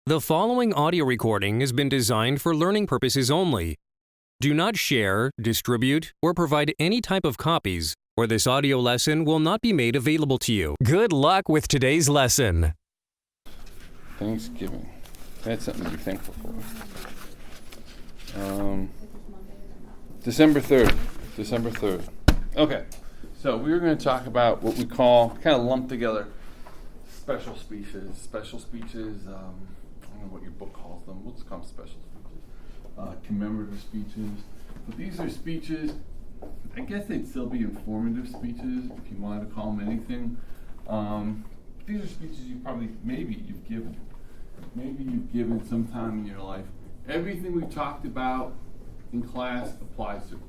The following audio recording has been designed for learning purposes only. Do not share, distribute, or provide any type of copies, or this audio lesson will not be made available to you. Good luck with today's lesson. Thanksgiving. That's something to be thankful for. December 3rd. Okay, so we're going to talk about what we call, kind of lumped together, special speeches. I don't know what your book calls them. We'll just call them special speeches. Commemorative speeches. But these are speeches, I guess they'd still be informative speeches if you wanted to call them anything. These are speeches maybe you've given sometime in your life. Everything we talked about in class applies to the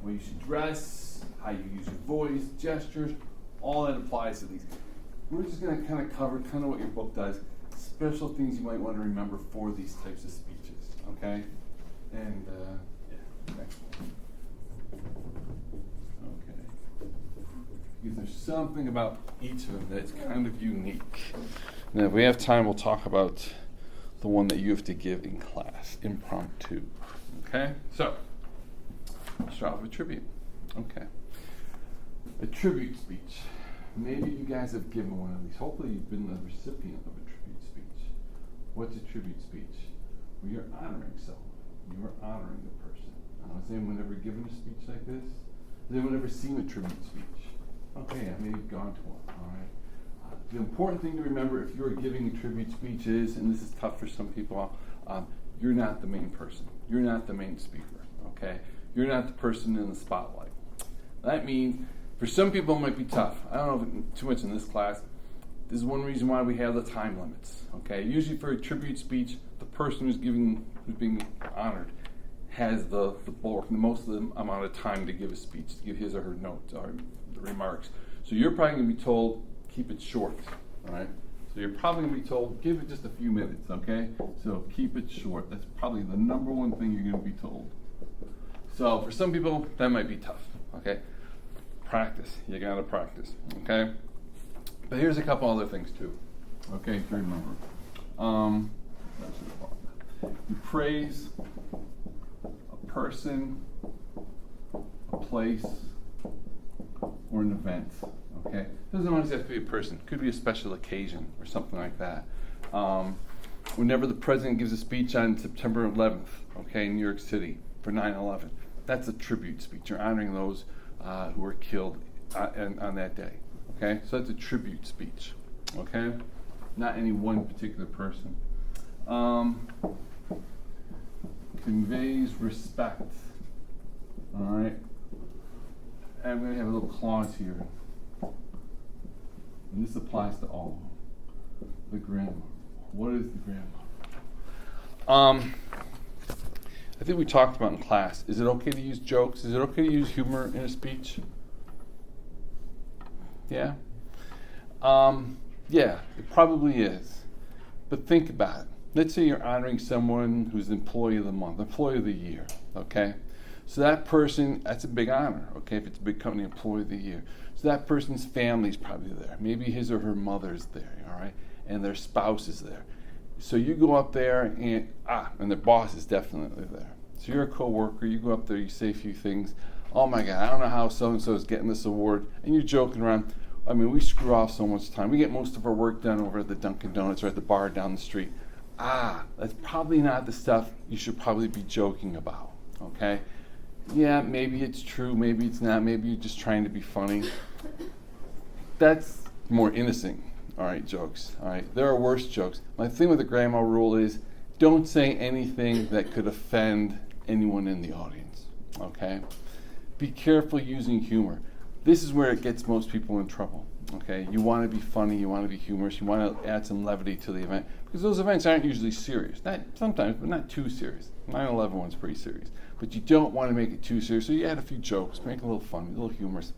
way you should dress, how you use your voice, gestures, all that applies to these. We're just going to kind of cover what your book does, special things you might want to remember for these types of speeches, okay? And, next one. Okay. Because there's something about each of them that's kind of unique. Now, if we have time, we'll talk about the one that you have to give in class, impromptu, okay? So, I'll start with a tribute, okay? A tribute speech. Maybe you guys have given one of these. Hopefully you've been the recipient of a tribute speech. What's a tribute speech? Well, you're honoring someone. You are honoring the person. Has anyone ever given a speech like this? Has anyone ever seen a tribute speech? Okay, maybe you've gone to one, all right? The important thing to remember if you're giving a tribute speech is, and this is tough for some people, you're not the main person. You're not the main speaker, okay? You're not the person in the spotlight. That means for some people, it might be tough. I don't know too much in this class. This is one reason why we have the time limits. Okay, usually for a tribute speech, the person who's being honored, has the most of the amount of time to give a speech, to give his or her notes or remarks. So you're probably going to be told, keep it short. All right. So you're probably going to be told, give it just a few minutes. Okay. So keep it short. That's probably the number one thing you're going to be told. So for some people, that might be tough. Okay. Practice. You gotta practice. Okay? But here's a couple other things too. Okay, to remember. You praise a person, a place, or an event. Okay? It doesn't always have to be a person. It could be a special occasion or something like that. Whenever the president gives a speech on September 11th, okay, in New York City for 9/11, that's a tribute speech. You're honoring those who were killed on that day, okay? So that's a tribute speech, okay? Not any one particular person. Conveys respect, all right? And I'm going to have a little clause here. And this applies to all of them. The grammar. What is the grammar? I think we talked about in class, is it okay to use jokes? Is it okay to use humor in a speech? Yeah? Yeah, it probably is. But think about it. Let's say you're honoring someone who's employee of the month, employee of the year, okay? So that person, that's a big honor, okay, if it's a big company, employee of the year. So that person's family's probably there. Maybe his or her mother's there, all right? And their spouse is there. So you go up there and their boss is definitely there. So you're a coworker, you go up there, you say a few things. Oh my God, I don't know how so-and-so is getting this award. And you're joking around. I mean, we screw off so much time. We get most of our work done over at the Dunkin' Donuts or at the bar down the street. That's probably not the stuff you should probably be joking about, okay? Yeah, maybe it's true, maybe it's not, maybe you're just trying to be funny. That's more innocent. All right, jokes. All right, there are worse jokes. My thing with the grammar rule is don't say anything that could offend anyone in the audience, okay? Be careful using humor. This is where it gets most people in trouble, okay? You want to be funny, you want to be humorous, you want to add some levity to the event, because those events aren't usually serious. Sometimes, but not too serious. 9/11 one's pretty serious. But you don't want to make it too serious, so you add a few jokes, make it a little funny, a little humorous.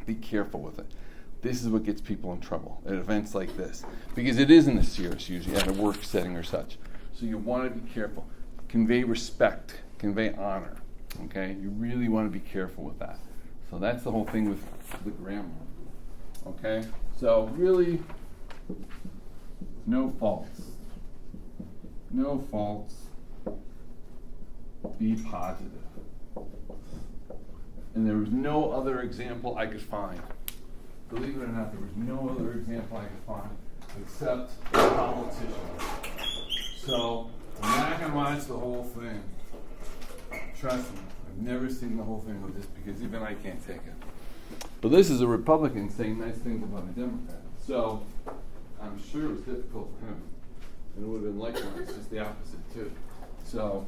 Be careful with it. This is what gets people in trouble at events like this, because it isn't as serious usually at a work setting or such. So you want to be careful. Convey respect, convey honor, okay? You really want to be careful with that. So that's the whole thing with the grammar, okay? So really, no faults. no faults, be positive. And there was no other example I could find. Believe it or not, there was no other example I could find except politicians. So I'm not going to watch the whole thing. Trust me, I've never seen the whole thing with this because even I can't take it. But this is a Republican saying nice things about a Democrat. So I'm sure it was difficult for him. And it would have been likewise, just the opposite too. So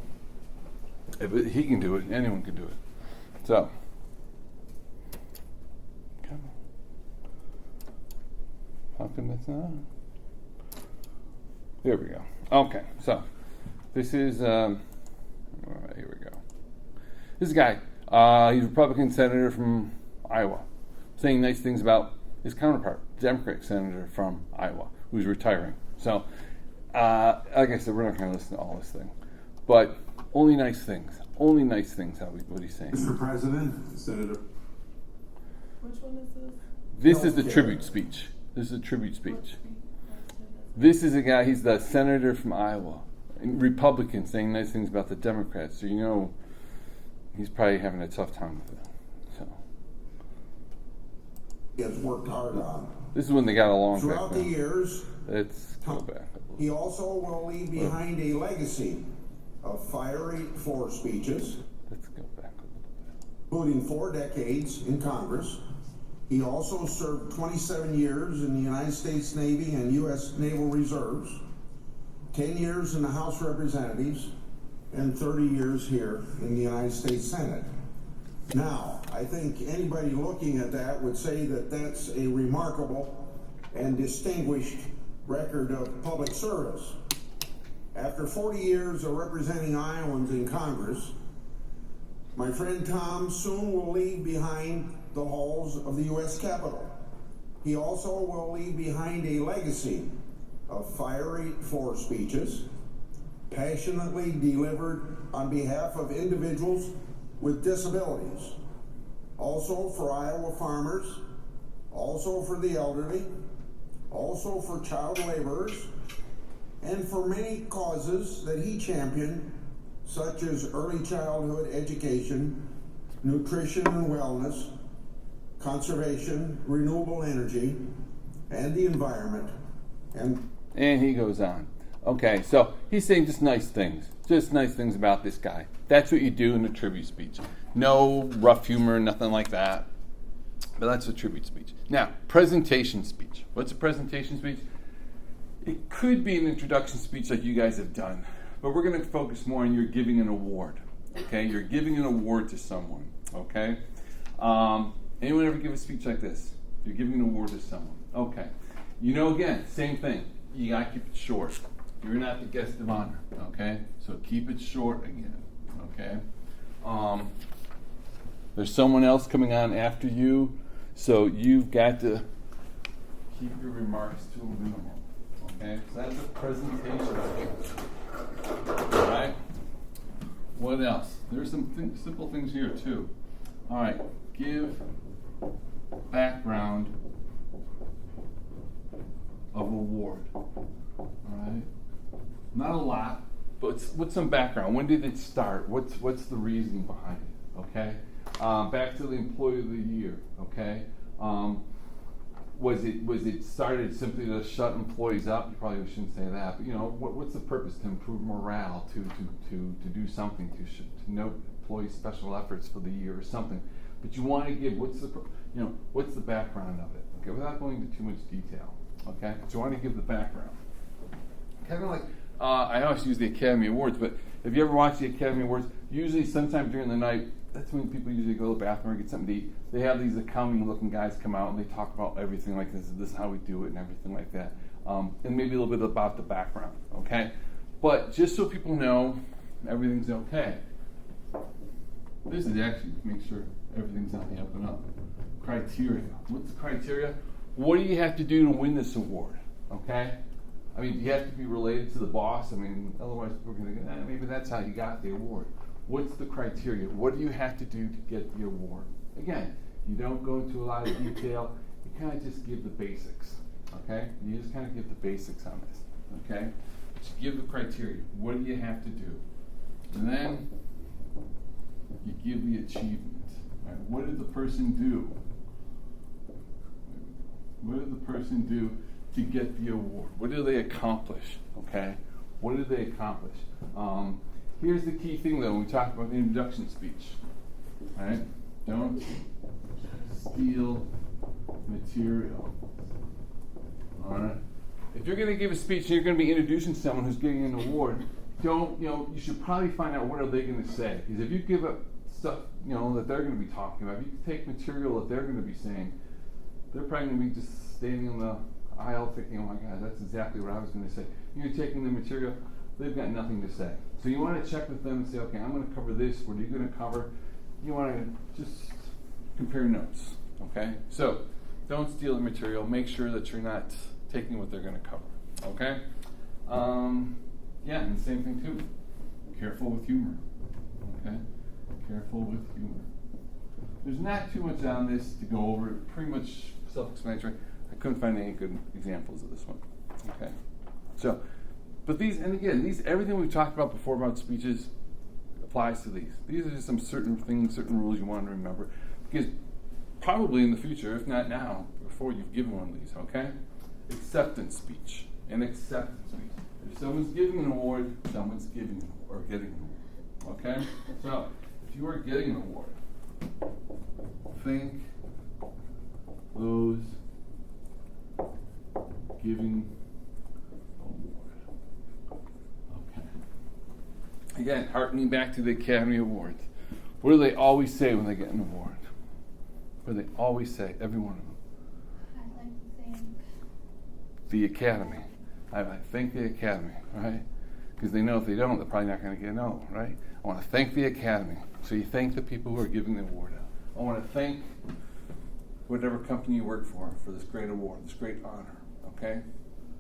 if he can do it, anyone can do it. So how come that's not? There we go. Okay, so this is all right, here we go. This guy, he's a Republican senator from Iowa, saying nice things about his counterpart, Democratic senator from Iowa, who's retiring. So, like I said, we're not going to listen to all this thing, but only nice things. Only nice things. What he's saying. Mr. President, Senator. Which one is this? This is the tribute speech. This is a tribute speech. This is a guy, he's the senator from Iowa, Republican, saying nice things about the Democrats. So you know he's probably having a tough time with it. So He has worked hard on. this is when they got along. Throughout the years, Let's go back. he also will leave behind a legacy of fiery floor speeches, Let's go back a little bit. including 4 decades in Congress. He also served 27 years in the United States Navy and U.S. Naval Reserves, 10 years in the House of Representatives, and 30 years here in the United States Senate. Now, I think anybody looking at that would say that that's a remarkable and distinguished record of public service. After 40 years of representing Iowans in Congress, my friend Tom soon will leave behind the halls of the U.S. Capitol. He also will leave behind a legacy of fiery floor speeches, passionately delivered on behalf of individuals with disabilities, also for Iowa farmers, also for the elderly, also for child laborers, and for many causes that he championed, such as early childhood education, nutrition and wellness, conservation, renewable energy, and the environment. And he goes on. Okay, so he's saying just nice things about this guy. That's what you do in a tribute speech. No rough humor, nothing like that. But that's a tribute speech. Now, presentation speech. What's a presentation speech? It could be an introduction speech like you guys have done, but we're going to focus more on you're giving an award. Okay, you're giving an award to someone. Okay, anyone ever give a speech like this? You're giving an award to someone. Okay, you know, again, same thing. You got to keep it short. You're not the guest of honor. Okay, so keep it short again. Okay, there's someone else coming on after you, so you've got to keep your remarks to a minimum. Okay, so that's a presentation speech. All right. What else? There's some simple things here too. All right. Give background of award. All right. Not a lot, but what's some background? When did it start? What's the reasoning behind it? Okay. Back to the Employee of the Year. Okay. Was it started simply to shut employees up? You probably shouldn't say that, but you know, what's the purpose? To improve morale, to do something, to note employees' special efforts for the year or something. But you want to give what's the background of it? Okay, without going into too much detail. Okay, so you want to give the background. Kind of like I always use the Academy Awards, but if you ever watch the Academy Awards, usually sometime during the night, that's when people usually go to the bathroom or get something to eat. They have these accounting-looking guys come out and they talk about everything like this is how we do it and everything like that, and maybe a little bit about the background. Okay, but just so people know everything's okay. This is actually to make sure everything's on the up and up. Criteria. What's the criteria? What do you have to do to win this award? Okay. I mean, you have to be related to the boss. I mean, otherwise we're going to go, maybe that's how you got the award. What's the criteria? What do you have to do to get the award? Again, you don't go into a lot of detail. You kind of just give the basics, okay? You just kind of give the basics on this, okay? give the criteria. What do you have to do? And then you give the achievement. Right? What did the person do? What did the person do to get the award? What did they accomplish? Okay? What did they accomplish? Here's the key thing, though, when we talk about the introduction speech. All right? Don't steal material. All right? If you're going to give a speech and you're going to be introducing someone who's getting an award, you should probably find out what are they going to say. Because if you give up stuff, that they're going to be talking about, if you take material that they're going to be saying, they're probably going to be just standing in the aisle thinking, oh my God, that's exactly what I was going to say. You're taking the material, they've got nothing to say. So you want to check with them and say, okay, I'm going to cover this, what are you going to cover? You want to just compare notes, okay? So don't steal the material. Make sure that you're not taking what they're going to cover, okay? And the same thing too. Careful with humor, okay? Careful with humor. There's not too much on this to go over. Pretty much self-explanatory. I couldn't find any good examples of this one, okay? So, but everything we've talked about before about speeches applies to these. These are just some certain things, certain rules you want to remember. Because probably in the future, if not now, before you've given one of these, okay? Acceptance speech. An acceptance speech. If someone's giving an award, someone's giving or getting an award. Okay? So, if you are getting an award, thank those giving award. Okay. Again, harkening back to the Academy Awards. What do they always say when they get an award? What do they always say? Every one of them. I'd like to thank the Academy. I thank the Academy, right? Because they know if they don't, they're probably not going to get an O, right? I want to thank the Academy. So you thank the people who are giving the award out. I want to thank whatever company you work for this great award, this great honor, okay?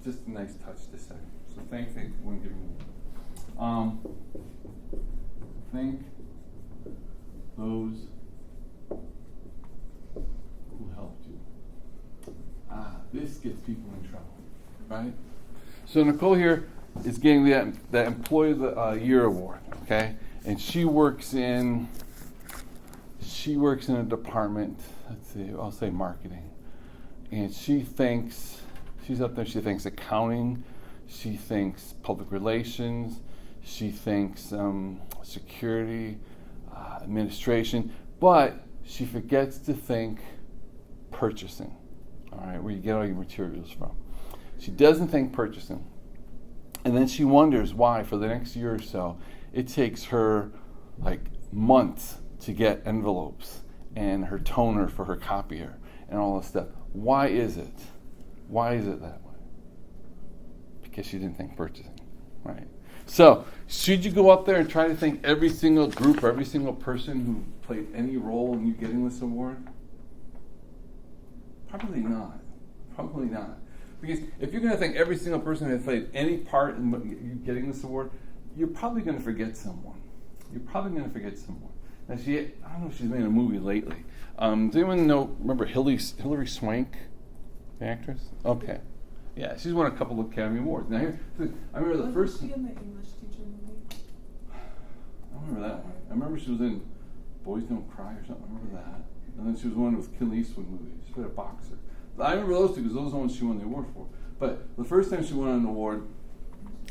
Just a nice touch to say. So thank the one giving the award. Thank those who helped you. This gets people in trouble, right? So Nicole here is getting that Employee of the Year award, okay? And she works in a department, I'll say marketing. And she's up there, she thinks accounting, she thinks public relations, she thinks security, administration, but she forgets to think purchasing, all right, where you get all your materials from. She doesn't think purchasing. And then she wonders why, for the next year or so, it takes her like months to get envelopes and her toner for her copier and all this stuff. Why is it? Why is it that way? Because she didn't think purchasing, right? So, should you go up there and try to thank every single group or every single person who played any role in you getting this award? Probably not. Probably not. Because if you're going to thank every single person who has played any part in you getting this award, you're probably going to forget someone. Now, I don't know if she's made a movie lately. Does anyone remember Hilary Swank, the actress? Okay. Yeah, she's won a couple of Academy Awards. Now, I remember the first. Was she in the English teacher movie? I don't remember that one. I remember she was in Boys Don't Cry or something. I remember that. And then she was one with Clint Eastwood movie. She played a boxer. I remember those two because those are the ones she won the award for. But the first time she won an award,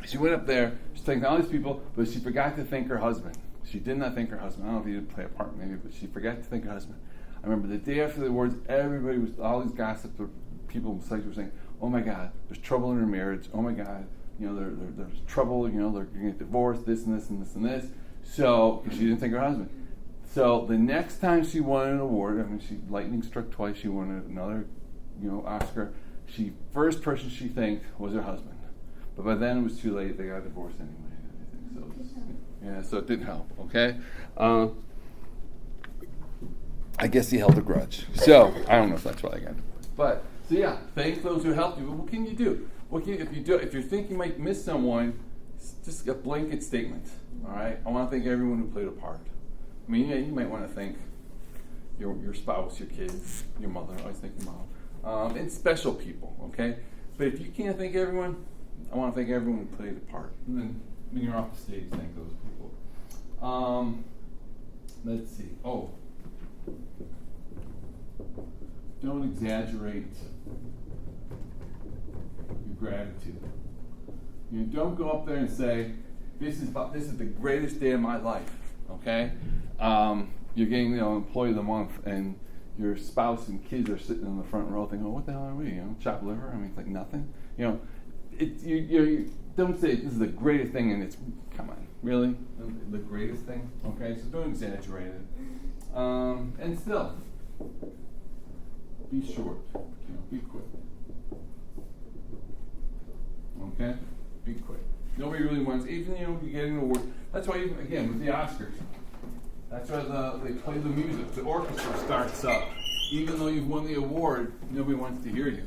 she went up there, she thanked all these people, but she forgot to thank her husband. She did not thank her husband. I don't know if he didn't play a part maybe, but she forgot to thank her husband. I remember the day after the awards, everybody was, all these gossip people besides were saying, oh my God, there's trouble in her marriage. Oh my God, there's trouble, they're going to get divorced, this and this and this and this. So, she didn't thank her husband. So, the next time she won an award, she lightning struck twice, she won another Oscar. First person she thanked was her husband, but by then it was too late. They got divorced anyway. So it didn't help. Okay, I guess he held a grudge. So I don't know if that's why they got divorced. But so yeah, thank those who helped you. But what can you do? If you think you might miss someone, just a blanket statement. All right, I want to thank everyone who played a part. I mean, you might want to thank your spouse, your kids, your mother. Always thank your mom. And special people, okay? But if you can't thank everyone, I want to thank everyone who played a part. And then when you're off the stage, thank those people. Let's see. Oh. Don't exaggerate your gratitude. Don't go up there and say, this is the greatest day of my life. Okay? You're getting, employee of the month, and your spouse and kids are sitting in the front row thinking, oh, what the hell are we? Chopped liver? I mean, it's like nothing. You don't say this is the greatest thing, and it's, come on, really? The greatest thing? Okay, so don't exaggerate it. And still, be short. Be quick. Okay? Be quick. Nobody really wants, even, you're getting an award. That's why, even, again, with the Oscars, that's why they play the music. The orchestra starts up. Even though you've won the award, nobody wants to hear you.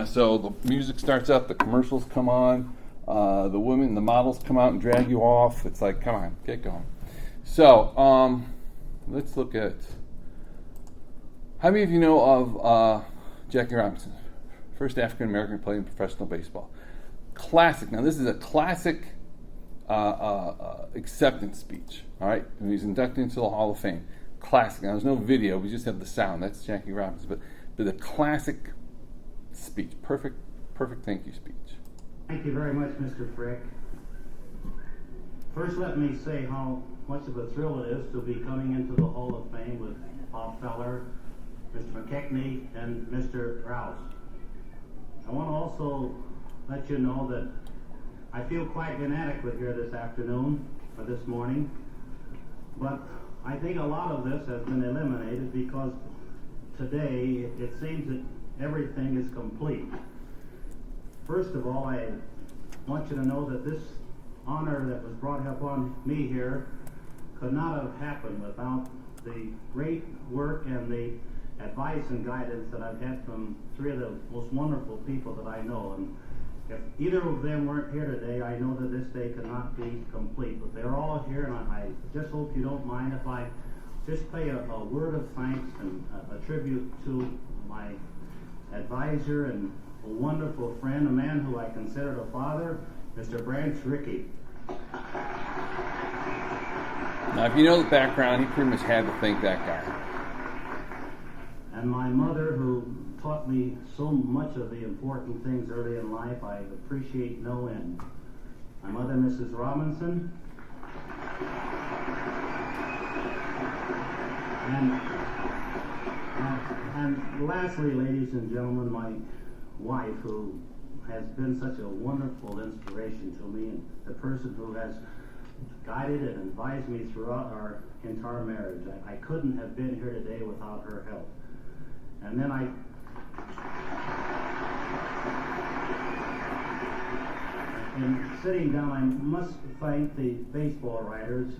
So the music starts up, the commercials come on, the models come out and drag you off. It's like, come on, get going. So, let's look at, how many of you know of Jackie Robinson? First African American to play in professional baseball. Classic. Now, this is a classic acceptance speech. All right, and he's inducted into the Hall of Fame. Classic. Now, there's no video. We just have the sound. That's Jackie Robinson. But the classic speech. Perfect thank you speech. Thank you very much, Mr. Frick. First, let me say how much of a thrill it is to be coming into the Hall of Fame with Bob Feller, Mr. McKechnie, and Mr. Rouse. I want to also let you know that I feel quite inadequate here this afternoon, or this morning, but I think a lot of this has been eliminated because today it seems that everything is complete. First of all, I want you to know that this honor that was brought upon me here could not have happened without the great work and the advice and guidance that I've had from three of the most wonderful people that I know. And if either of them weren't here today, I know that this day could not be complete. But they're all here, and I just hope you don't mind if I just pay a word of thanks and a tribute to my advisor and a wonderful friend, a man who I considered a father, Mr. Branch Rickey. Now, if you know the background, he pretty much had to thank that guy. And my mother, who taught me so much of the important things early in life, I appreciate no end. My mother, Mrs. Robinson, and lastly, ladies and gentlemen, my wife, who has been such a wonderful inspiration to me, and the person who has guided and advised me throughout our entire marriage. I couldn't have been here today without her help. And then in sitting down, I must thank the baseball writers.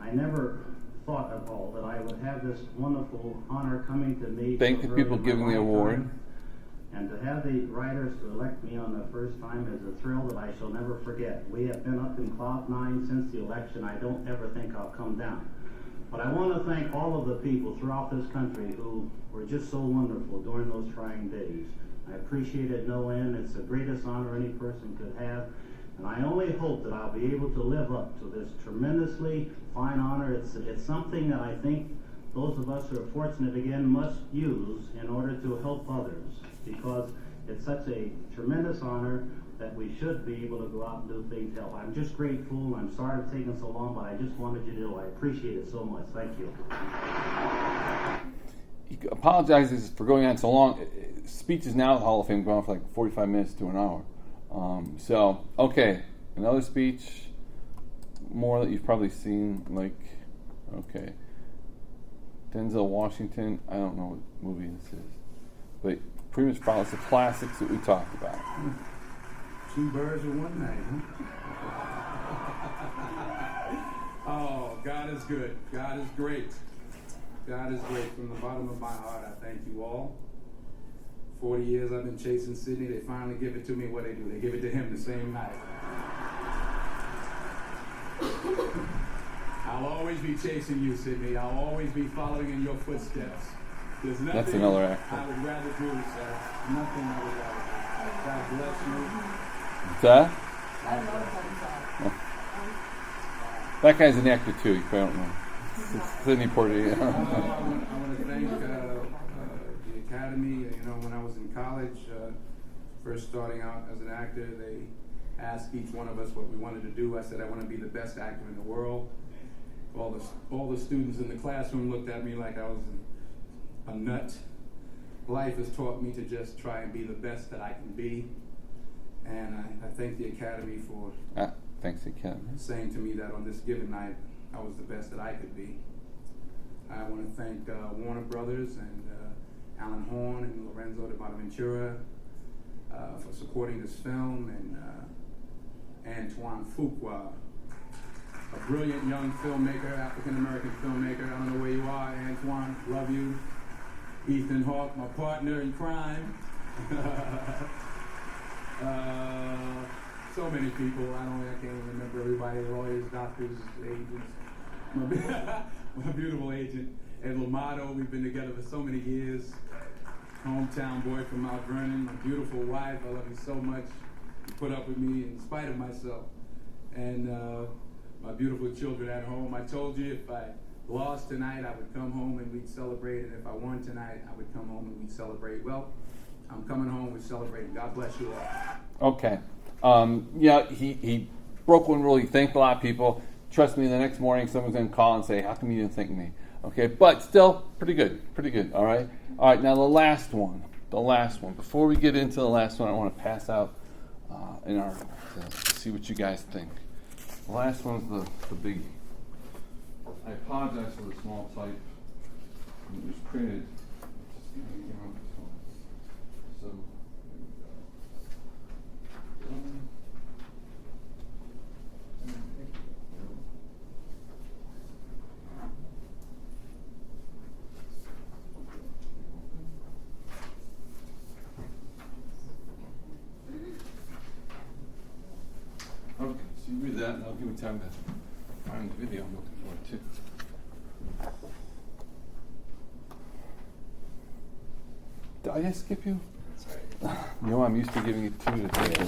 I never thought at all that I would have this wonderful honor coming to me. Thank the people giving the award. And to have the writers elect me on the first time is a thrill that I shall never forget. We have been up in cloud nine since the election. I don't ever think I'll come down. But I want to thank all of the people throughout this country who were just so wonderful during those trying days. I appreciate it no end. It's the greatest honor any person could have. And I only hope that I'll be able to live up to this tremendously fine honor. It's something that I think those of us who are fortunate again must use in order to help others, because it's such a tremendous honor that we should be able to go out and do things to help. I'm just grateful. I'm sorry it's taken so long, but I just wanted you to know I appreciate it so much. Thank you. He apologizes for going on so long. Speeches now at the Hall of Fame go on for like 45 minutes to an hour. Okay, another speech, more that you've probably seen, okay. Denzel Washington, I don't know what movie this is, but pretty much follows the classics that we talked about. Two birds with one night, huh? Oh, God is good. God is great. God is great. From the bottom of my heart, I thank you all. 40 years I've been chasing Sydney. They finally give it to me. What they do? They give it to him the same night. I'll always be chasing you, Sydney. I'll always be following in your footsteps. There's nothing That's another actor. I would rather do, sir. Nothing I would rather do. God bless you. What's that? That guy's an actor too, you probably don't know. It's Sidney Porter. I want to thank the Academy. You know, when I was in college, first starting out as an actor, they asked each one of us what we wanted to do. I said, I want to be the best actor in the world. All the students in the classroom looked at me like I was a nut. Life has taught me to just try and be the best that I can be. And I thank the Academy for Thanks, Academy. saying to me that on this given night, I was the best that I could be. I want to thank Warner Brothers and Alan Horn and Lorenzo de Bonaventura for supporting this film, and Antoine Fuqua, a brilliant young filmmaker, African-American filmmaker. I don't know where you are, Antoine, love you. Ethan Hawke, my partner in crime. So many people, I can't even remember everybody, lawyers, doctors, agents. My beautiful agent, Ed Lamato, we've been together for so many years. Hometown boy from Mount Vernon, my beautiful wife, I love you so much. You put up with me in spite of myself. And my beautiful children at home. I told you if I lost tonight, I would come home and we'd celebrate, and if I won tonight, I would come home and we'd celebrate. Well, I'm coming home, we're celebrating. God bless you all. Okay. Yeah, he broke one rule. He thanked a lot of people. Trust me, the next morning someone's going to call and say, how come you didn't thank me? Okay, but still, pretty good, all right? All right, now the last one. Before we get into the last one, I want to pass out to see what you guys think. The last one's the biggie. I apologize for the small type. It was printed. So, okay, so you read that and I'll give you time to find the video I'm looking for too. Did I just skip you? Sorry. You know, I'm used to giving you 2 to 3.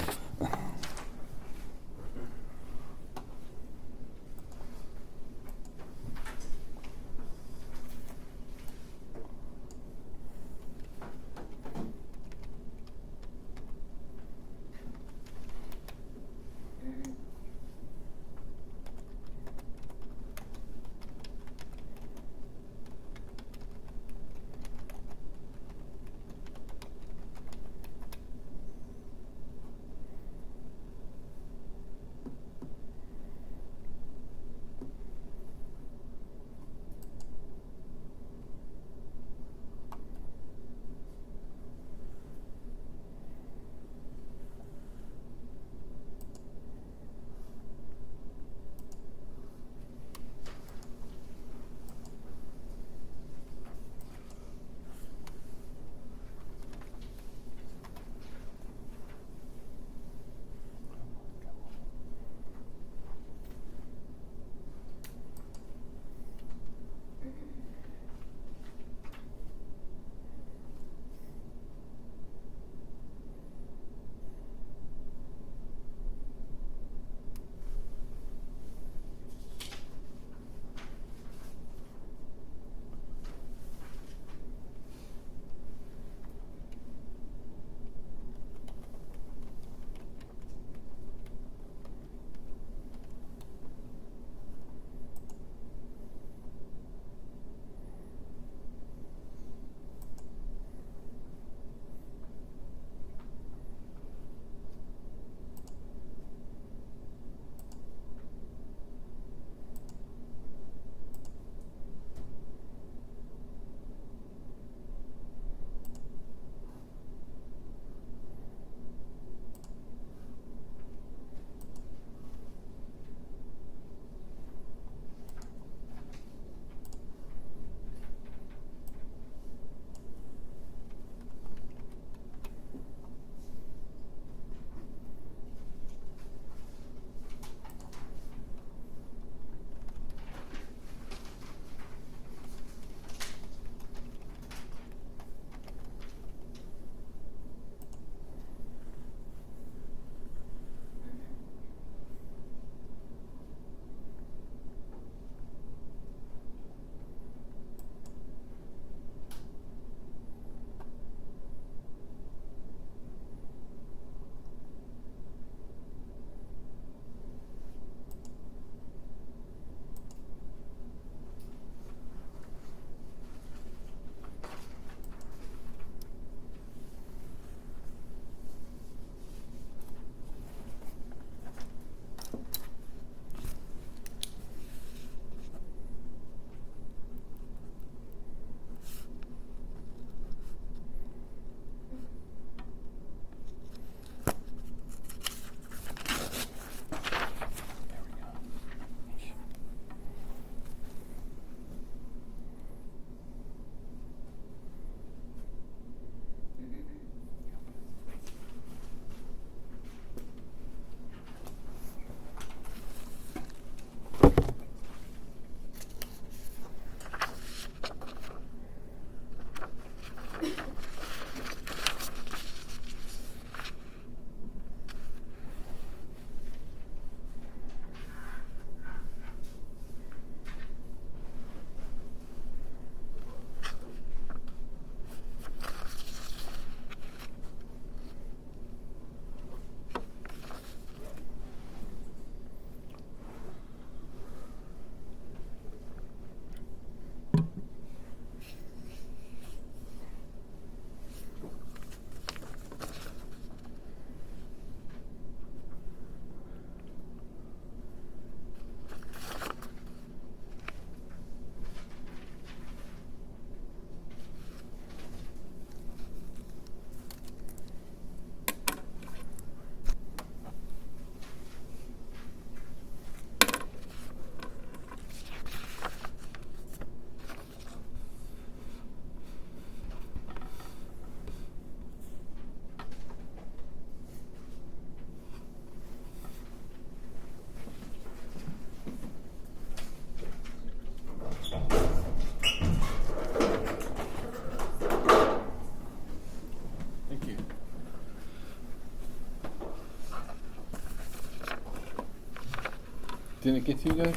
Didn't it get to you guys?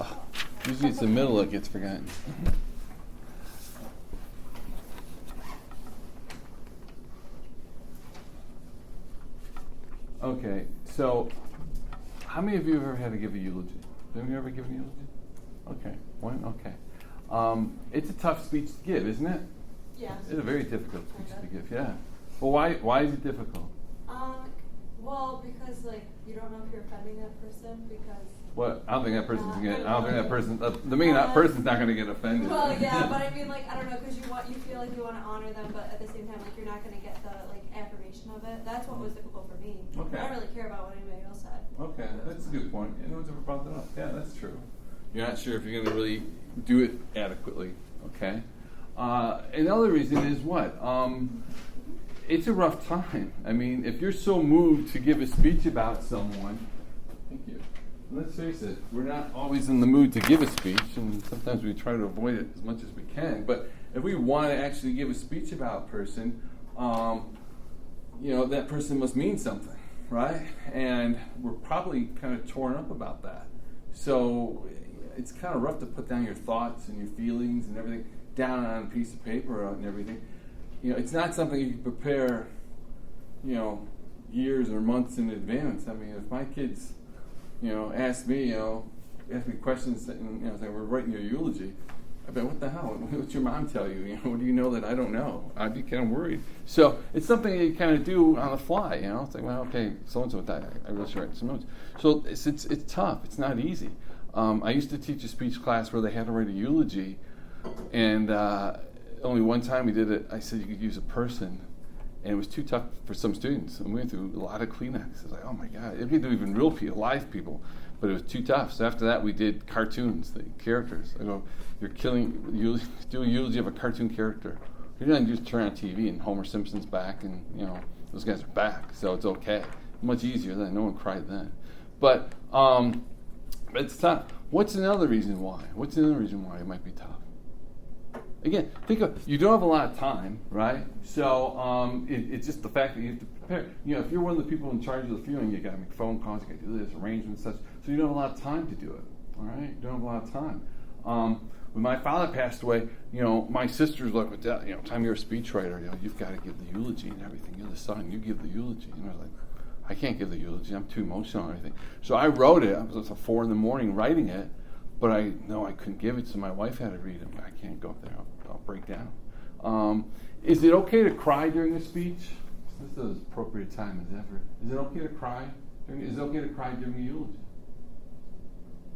Oh, usually it's the middle that gets forgotten. Okay, so how many of you have ever had to give a eulogy? Have you ever given a eulogy? Okay, one? Okay. It's a tough speech to give, isn't it? Yeah. It's a very difficult speech to give, yeah. Well, why is it difficult? Well, because like you don't know if you're offending that person because. What? I don't think that person's gonna. I don't think that person. The mean that person's not gonna get offended. Well, yeah, but I mean, like, I don't know, because you feel like you want to honor them, but at the same time, like, you're not gonna get the like affirmation of it. That's what was difficult for me. Okay. I don't really care about what anybody else said. Okay, that's a good point. Yeah, no one's ever brought that up. Yeah, that's true. You're not sure if you're gonna really do it adequately. Okay. Another reason is what? It's a rough time. I mean, if you're so moved to give a speech about someone, thank you. Let's face it, we're not always in the mood to give a speech, and sometimes we try to avoid it as much as we can. But if we want to actually give a speech about a person, that person must mean something, right? And we're probably kind of torn up about that. So it's kind of rough to put down your thoughts and your feelings and everything down on a piece of paper and everything. It's not something you can prepare, years or months in advance. I mean, if my kids, ask me questions and say, we're writing your eulogy, I bet, what the hell? What's your mom tell you? What do you know that I don't know? I'd be kind of worried. So it's something you kind of do on the fly, It's like, well, okay, so-and-so died. I really should write some notes. So it's tough. It's not easy. I used to teach a speech class where they had to write a eulogy, and only one time we did it, I said you could use a person, and it was too tough for some students. And we went through a lot of Kleenex. I was like, oh my God, if you do even real people, live people, but it was too tough. So after that, we did cartoons, the characters. I go, do a eulogy of a cartoon character. You're not just turn on TV and Homer Simpson's back, and those guys are back, so it's okay. Much easier then. No one cried then, but it's tough. What's another reason why? What's another reason why it might be tough? Again, think of, you don't have a lot of time, right? So it's just the fact that you have to prepare. If you're one of the people in charge of the funeral, you got to make phone calls, you got to do this, arrangements, such. So you don't have a lot of time to do it. All right, you don't have a lot of time. When my father passed away, my sisters looked at that. Time you're a speechwriter, you've got to give the eulogy and everything. You're the son, you give the eulogy. And I was like, I can't give the eulogy. I'm too emotional and everything. So I wrote it. I was at 4 a.m. writing it. But I couldn't give it, so my wife had to read it. I can't go up there. I'll break down. Is it okay to cry during a speech? This is as appropriate time as ever. Is it okay to cry? Is it okay to cry during a eulogy?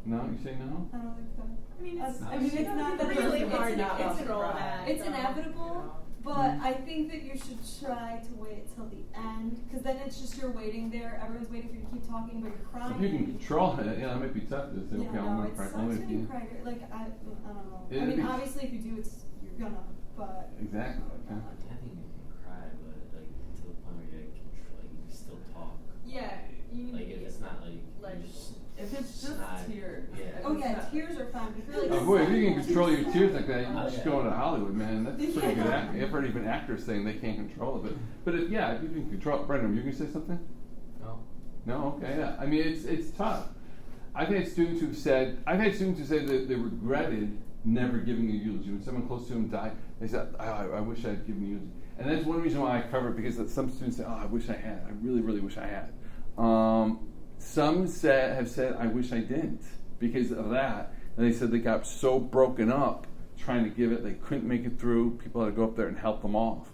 No? You say no? I don't think so. It's not that really hard not to inevitable. cry. It's inevitable, but I think that you should try to wait till the end, because then it's just you're waiting there. Everyone's waiting for you to keep talking, but you're crying. If you can control it, it might be tough to say, okay, I'm going to cry. It sucks when you cry. Like, I don't know. Obviously, if you do, you're gonna, but. Exactly. Okay. I think you can cry, but like to the point where you can still talk. Yeah. Like if it's not like if it's just tears. Yeah. Oh yeah, tears are fine. But if you're like, Boy, if you can control your tears like that, you just go into Hollywood, man. That's pretty good acting. I've heard even actors saying they can't control it. But if you can control it. Brendan, you can say something? No. No? Okay, yeah. I mean, it's tough. I've had students who said that they regretted never giving a eulogy. When someone close to them died, they said, I wish I had given a eulogy. And that's one reason why I cover it, because some students say, I wish I had. I really, really wish I had. Some have said, I wish I didn't because of that. And they said they got so broken up trying to give it, they couldn't make it through. People had to go up there and help them off.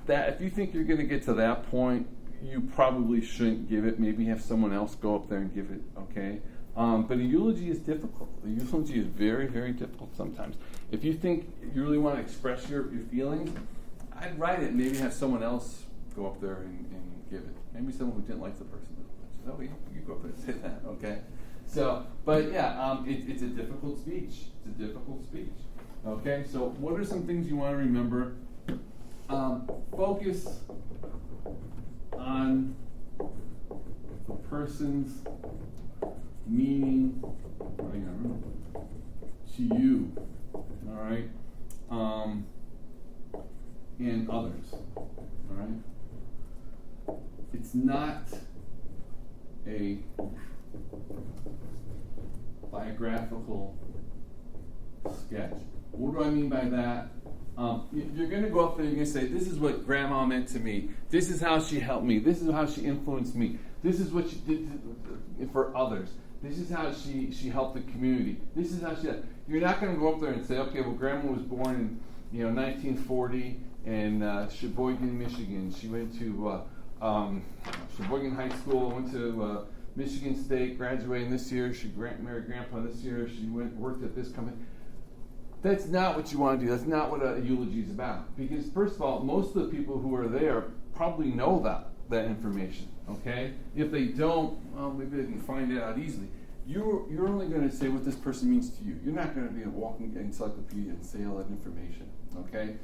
That if you think you're going to get to that point, you probably shouldn't give it. Maybe have someone else go up there and give it, okay? But a eulogy is difficult. A eulogy is very, very difficult sometimes. If you think you really want to express your feelings, I'd write it and maybe have someone else go up there and give it. Maybe someone who didn't like the person. Oh, you go up there and say that, okay? So, but yeah, it's a difficult speech. It's a difficult speech. Okay, so what are some things you want to remember? Focus on the person's meaning to you, all right? And others, all right? It's not a biographical sketch. What do I mean by that? You're going to go up there and you're going to say, this is what Grandma meant to me. This is how she helped me. This is how she influenced me. This is what she did for others. This is how she helped the community. This is how she... You're not going to go up there and say, okay, well, Grandma was born in 1940 in Sheboygan, Michigan. She went to Sheboygan High School, went to Michigan State, graduated this year. She married Grandpa this year. She worked at this company. That's not what you want to do. That's not what a eulogy is about. Because first of all, most of the people who are there probably know that information. Okay? If they don't, well, maybe they can find it out easily. You're only going to say what this person means to you. You're not going to be a walking encyclopedia and say all that information. Okay?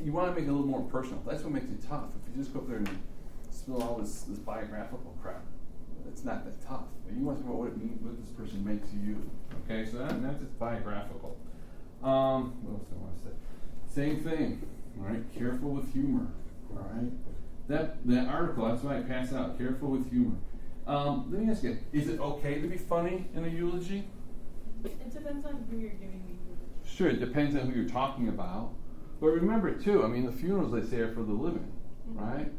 You want to make it a little more personal. That's what makes it tough. If you just go up there and spill all this biographical crap, it's not that tough. You want to know what this person meant to you. Okay, so that's just biographical. What else do I want to say? Same thing. All right, careful with humor. All right, that article. That's why I pass out. Careful with humor. Let me ask you: is it okay to be funny in a eulogy? It depends on who you're giving the eulogy. Sure, it depends on who you're talking about. But remember too, I mean, the funerals they say are for the living, right?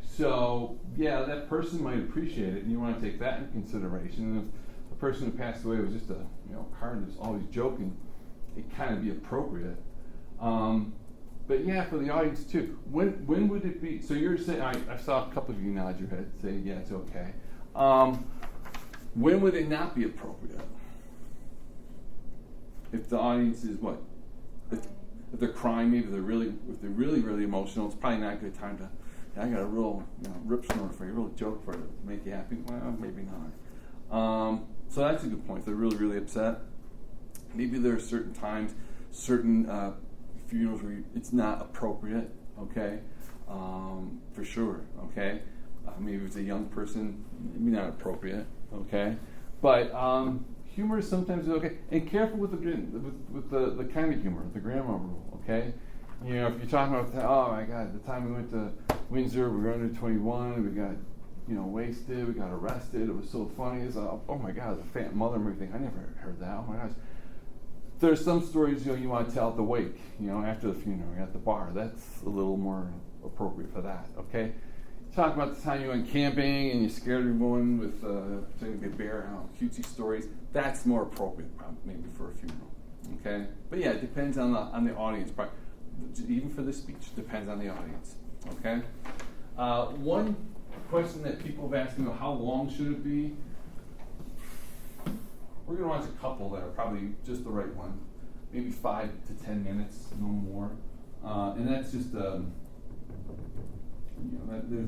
So, yeah, that person might appreciate it, and you want to take that into consideration. And if the person who passed away was just a card that's always joking, it kind of be appropriate. But yeah, for the audience too. When would it be? So you're saying, I saw a couple of you nod your head, say, yeah, it's okay. When would it not be appropriate? If the audience is what? If they're crying, maybe if they're really emotional, it's probably not a good time to. I got a real rip snort for you, a real joke for you to make you happy. Well, maybe not. So that's a good point. If they're really, really upset, maybe there are certain times, certain funerals where it's not appropriate. Okay, for sure. Okay, maybe if it's a young person, maybe not appropriate. Okay, but humor sometimes is okay. And careful with the kind of humor, the grandma rule. Okay. If you're talking about, oh my God, the time we went to Windsor, we were under 21, we got, wasted, we got arrested, it was so funny. It's oh my God, the fat mother movie thing, I never heard that, oh my gosh. There's some stories, you want to tell at the wake, after the funeral, at the bar. That's a little more appropriate for that, okay? Talk about the time you went camping and you scared everyone with particularly a bear, cutesy stories. That's more appropriate, probably, maybe for a funeral, okay? But yeah, it depends on the audience, probably. Even for this speech, depends on the audience. Okay. One question that people have asked me: how long should it be? We're going to watch a couple that are probably just the right one, maybe 5 to 10 minutes, no more. And that's just there's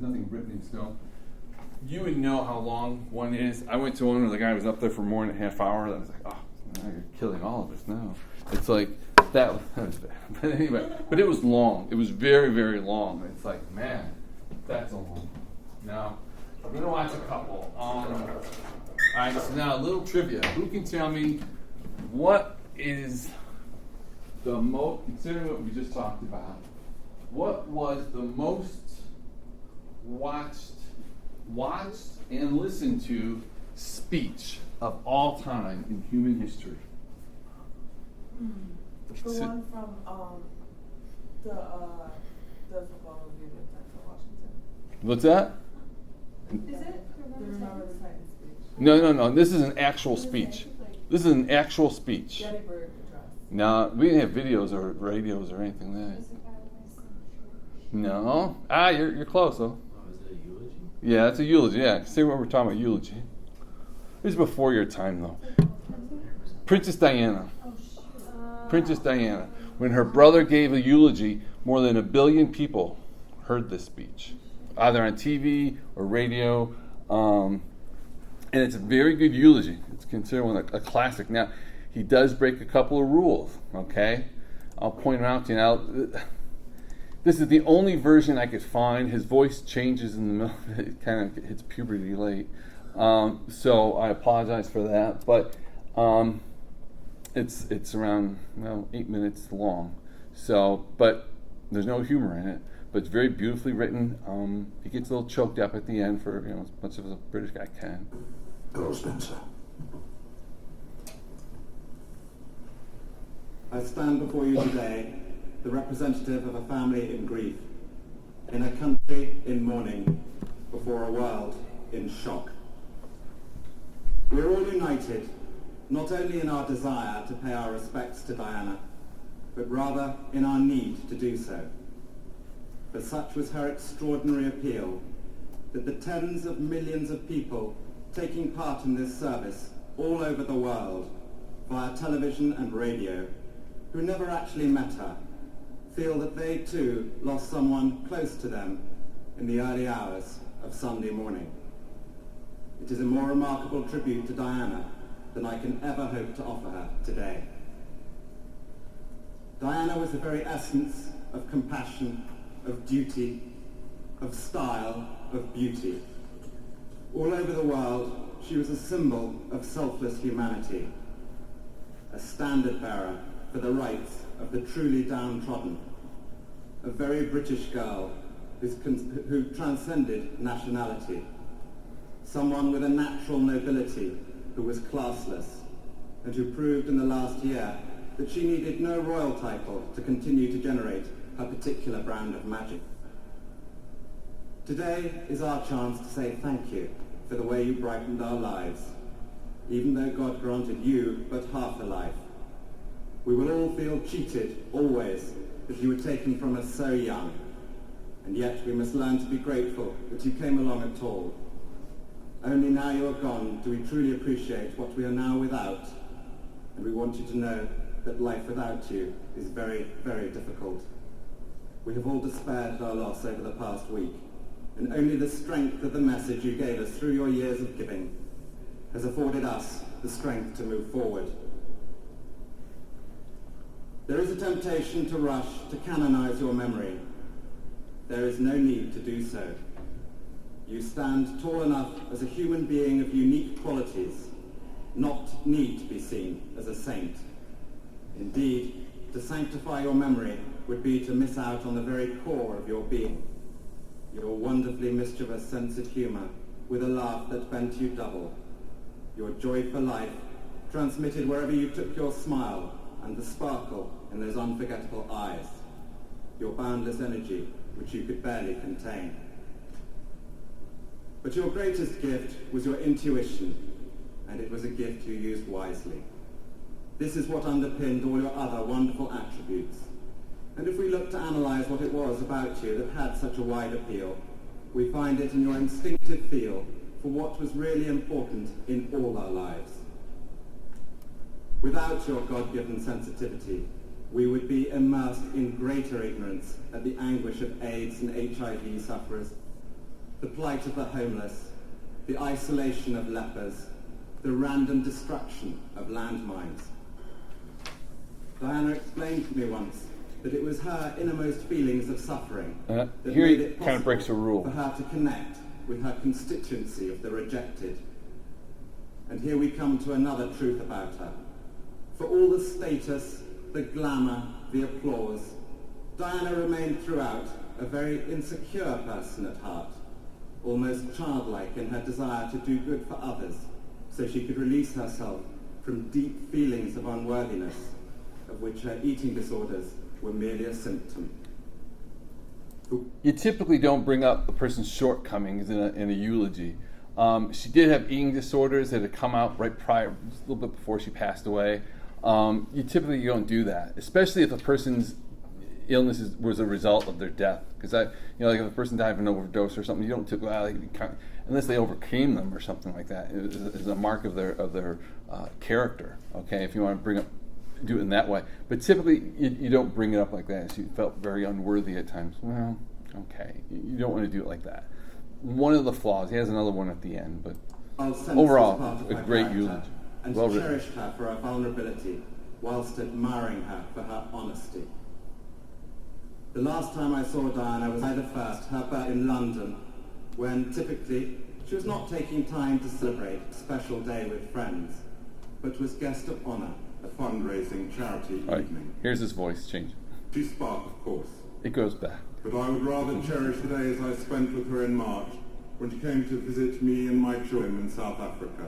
nothing written in stone. You would know how long one is. I went to one where the guy was up there for more than a half hour. I was like, oh, you're killing all of us now. It's like. That was bad. But anyway, but it was long. It was very, very long. It's like, man, that's a long one. Now, we're going to watch a couple. All right, so now a little trivia. Who can tell me what is the most, considering what we just talked about, what was the most watched and listened to speech of all time in human history? The one from the football movie with Denzel Washington. What's that? Is it? The Remember the Titans speech. No. This is an actual speech. This is an actual speech. Gettysburg Address. No, we didn't have videos or radios or anything there. No. You're close though. Oh, is it a eulogy? Yeah, it's a eulogy. Yeah, see what we're talking about, eulogy. This is before your time though. Princess Diana. Princess Diana. When her brother gave a eulogy, more than 1 billion people heard this speech, either on TV or radio. And it's a very good eulogy. It's considered one a classic. Now, he does break a couple of rules, okay? I'll point them out to you. Now, this is the only version I could find. His voice changes in the middle. It kind of hits puberty late. So I apologize for that. But it's around 8 minutes long. So, but there's no humor in it. But it's very beautifully written. He gets a little choked up at the end for as much as a British guy can. Go, Spencer. I stand before you today, the representative of a family in grief, in a country in mourning, before a world in shock. We're all united, not only in our desire to pay our respects to Diana, but rather in our need to do so. For such was her extraordinary appeal, that the tens of millions of people taking part in this service all over the world, via television and radio, who never actually met her, feel that they too lost someone close to them in the early hours of Sunday morning. It is a more remarkable tribute to Diana than I can ever hope to offer her today. Diana was the very essence of compassion, of duty, of style, of beauty. All over the world, she was a symbol of selfless humanity, a standard bearer for the rights of the truly downtrodden, a very British girl who transcended nationality, someone with a natural nobility who was classless, and who proved in the last year that she needed no royal title to continue to generate her particular brand of magic. Today is our chance to say thank you for the way you brightened our lives, even though God granted you but half a life. We will all feel cheated, always, that you were taken from us so young, and yet we must learn to be grateful that you came along at all. Only now you are gone do we truly appreciate what we are now without, and we want you to know that life without you is very, very difficult. We have all despaired at our loss over the past week, and only the strength of the message you gave us through your years of giving has afforded us the strength to move forward. There is a temptation to rush to canonize your memory. There is no need to do so. You stand tall enough as a human being of unique qualities, not need to be seen as a saint. Indeed, to sanctify your memory would be to miss out on the very core of your being, your wonderfully mischievous sense of humor with a laugh that bent you double, your joy for life transmitted wherever you took your smile and the sparkle in those unforgettable eyes, your boundless energy which you could barely contain. But your greatest gift was your intuition, and it was a gift you used wisely. This is what underpinned all your other wonderful attributes. And if we look to analyze what it was about you that had such a wide appeal, we find it in your instinctive feel for what was really important in all our lives. Without your God-given sensitivity, we would be immersed in greater ignorance at the anguish of AIDS and HIV sufferers, the plight of the homeless, the isolation of lepers, the random destruction of landmines. Diana explained to me once that it was her innermost feelings of suffering that here made he it kind of breaks a possible rule. for her to connect with her constituency of the rejected. And here we come to another truth about her. For all the status, the glamour, the applause, Diana remained throughout a very insecure person at heart, almost childlike in her desire to do good for others, so she could release herself from deep feelings of unworthiness, of which her eating disorders were merely a symptom. You typically don't bring up a person's shortcomings in a eulogy. She did have eating disorders that had come out right prior, just a little bit before she passed away. You typically don't do that, especially if a person's illness was a result of their death. Because like if a person died of an overdose or something, you don't unless they overcame them or something like that. It's a mark of their character. Okay, if you want to do it in that way. But typically, you don't bring it up like that. She felt very unworthy at times. Well, okay, you don't want to do it like that. One of the flaws. He has another one at the end, but overall, a great eulogy. And Well she written. cherished her for her vulnerability, whilst admiring her for her honesty. The last time I saw Diana was May the 1st, her birthday in London, when typically she was not taking time to celebrate a special day with friends, but was guest of honour at a fundraising charity All right, evening. here's his voice change. She sparked, of course, It goes back. but I would rather cherish the days I spent with her in March, when she came to visit me and my children in South Africa.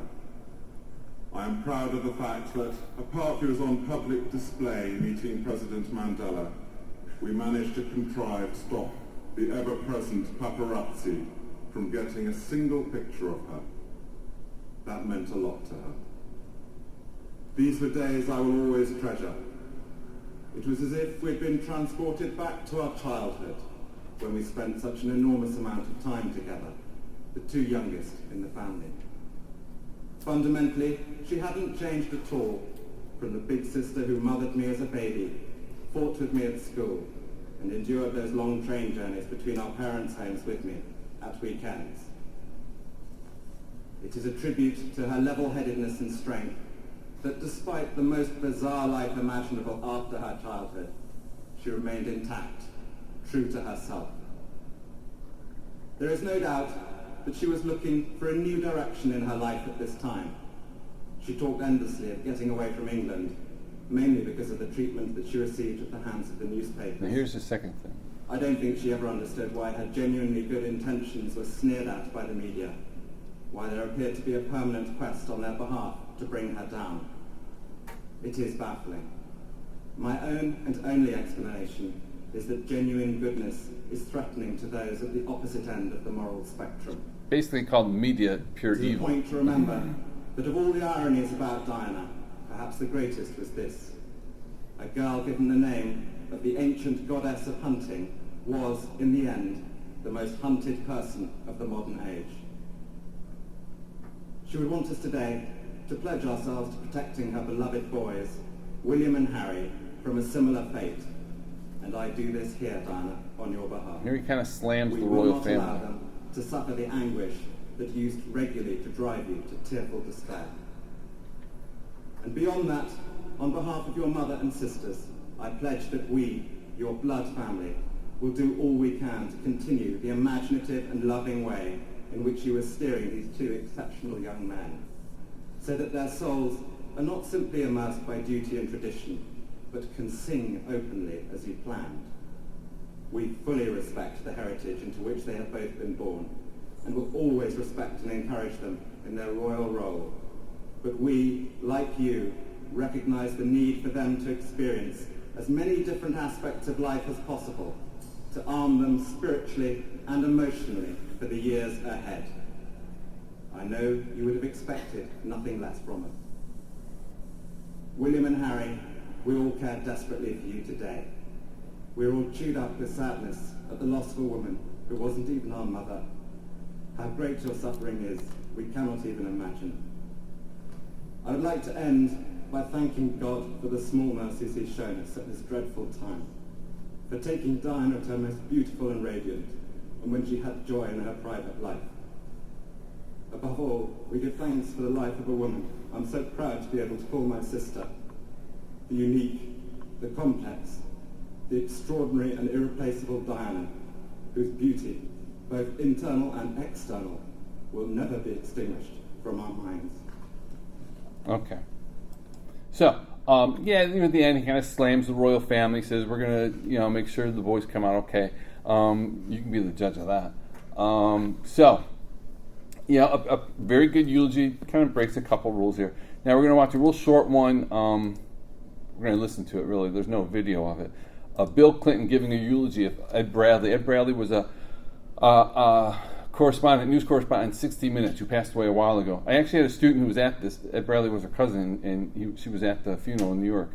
I am proud of the fact that a park was on public display meeting President Mandela, we managed to contrive to stop the ever-present paparazzi from getting a single picture of her. That meant a lot to her. These were days I will always treasure. It was as if we'd been transported back to our childhood, when we spent such an enormous amount of time together, the two youngest in the family. Fundamentally, she hadn't changed at all from the big sister who mothered me as a baby, fought with me at school, and endured those long train journeys between our parents' homes with me at weekends. It is a tribute to her level-headedness and strength that despite the most bizarre life imaginable after her childhood, she remained intact, true to herself. There is no doubt that she was looking for a new direction in her life at this time. She talked endlessly of getting away from England, mainly because of the treatment that she received at the hands of the newspapers. Now here's the second thing. I don't think she ever understood why her genuinely good intentions were sneered at by the media, why there appeared to be a permanent quest on their behalf to bring her down. It is baffling. My own and only explanation is that genuine goodness is threatening to those at the opposite end of the moral spectrum. Basically called media pure It's a evil. point to remember that of all the ironies about Diana, perhaps the greatest was this. A girl given the name of the ancient goddess of hunting was, in the end, the most hunted person of the modern age. She would want us today to pledge ourselves to protecting her beloved boys, William and Harry, from a similar fate. And I do this here, Diana, on your behalf. Here he kind of slams We the will royal not family. allow them to suffer the anguish that used regularly to drive you to tearful despair. And beyond that, on behalf of your mother and sisters, I pledge that we, your blood family, will do all we can to continue the imaginative and loving way in which you are steering these two exceptional young men, so that their souls are not simply immersed by duty and tradition, but can sing openly as you planned. We fully respect the heritage into which they have both been born, and will always respect and encourage them in their royal role. But we, like you, recognize the need for them to experience as many different aspects of life as possible, to arm them spiritually and emotionally for the years ahead. I know you would have expected nothing less from us. William and Harry, we all care desperately for you today. We're all chewed up with sadness at the loss of a woman who wasn't even our mother. How great your suffering is, we cannot even imagine. I would like to end by thanking God for the small mercies he's shown us at this dreadful time, for taking Diana to her most beautiful and radiant, and when she had joy in her private life. Above all, we give thanks for the life of a woman I'm so proud to be able to call my sister, the unique, the complex, the extraordinary and irreplaceable Diana, whose beauty, both internal and external, will never be extinguished from our minds. Okay. So, yeah, at the end, he kind of slams the royal family, says, we're going to, make sure the boys come out okay. You can be the judge of that. A very good eulogy, kind of breaks a couple rules here. Now, we're going to watch a real short one. We're going to listen to it, really. There's no video of it. Bill Clinton giving a eulogy of Ed Bradley. Ed Bradley was a news correspondent in 60 Minutes who passed away a while ago. I actually had a student who was at this. Ed Bradley was her cousin, and she was at the funeral in New York.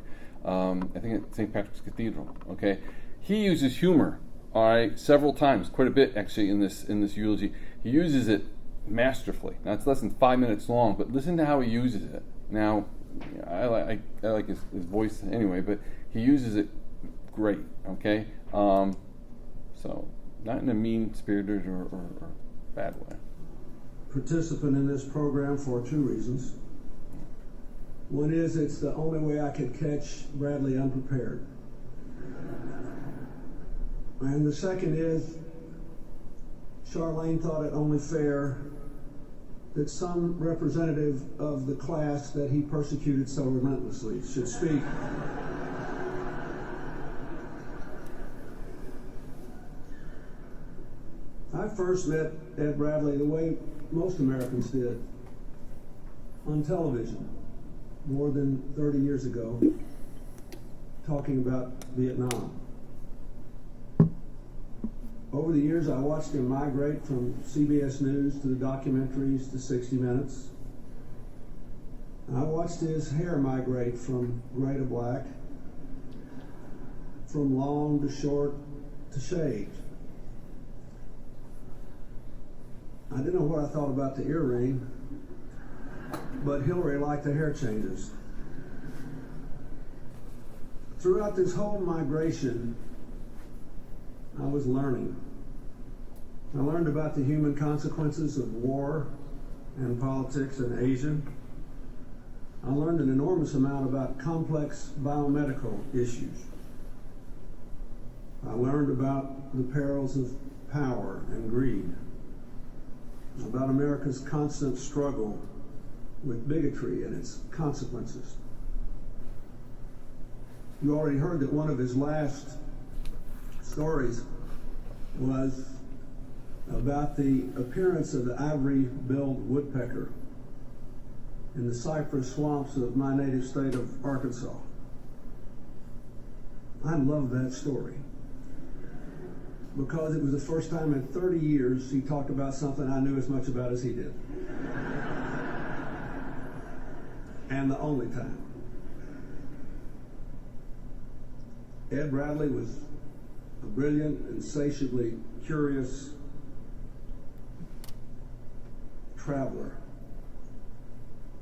I think at St. Patrick's Cathedral. Okay, he uses humor, all right, several times, quite a bit actually in this eulogy. He uses it masterfully. Now it's less than 5 minutes long, but listen to how he uses it. Now, I like his voice anyway, but he uses it great. Okay, so not in a mean-spirited or bad way. Participant in this program for two reasons. One is it's the only way I could catch Bradley unprepared. And the second is Charlene thought it only fair that some representative of the class that he persecuted so relentlessly should speak. I first met Ed Bradley the way most Americans did, on television. more than 30 years ago, talking about Vietnam. Over the years, I watched him migrate from CBS News to the documentaries to 60 Minutes. I watched his hair migrate from gray to black, from long to short to shaved. I didn't know what I thought about the earring, but Hillary liked the hair changes. Throughout this whole migration, I was learning. I learned about the human consequences of war and politics in Asia. I learned an enormous amount about complex biomedical issues. I learned about the perils of power and greed, about America's constant struggle with bigotry and its consequences. You already heard that one of his last stories was about the appearance of the ivory-billed woodpecker in the cypress swamps of my native state of Arkansas. I love that story because it was the first time in 30 years he talked about something I knew as much about as he did. And the only time. Ed Bradley was a brilliant, insatiably curious traveler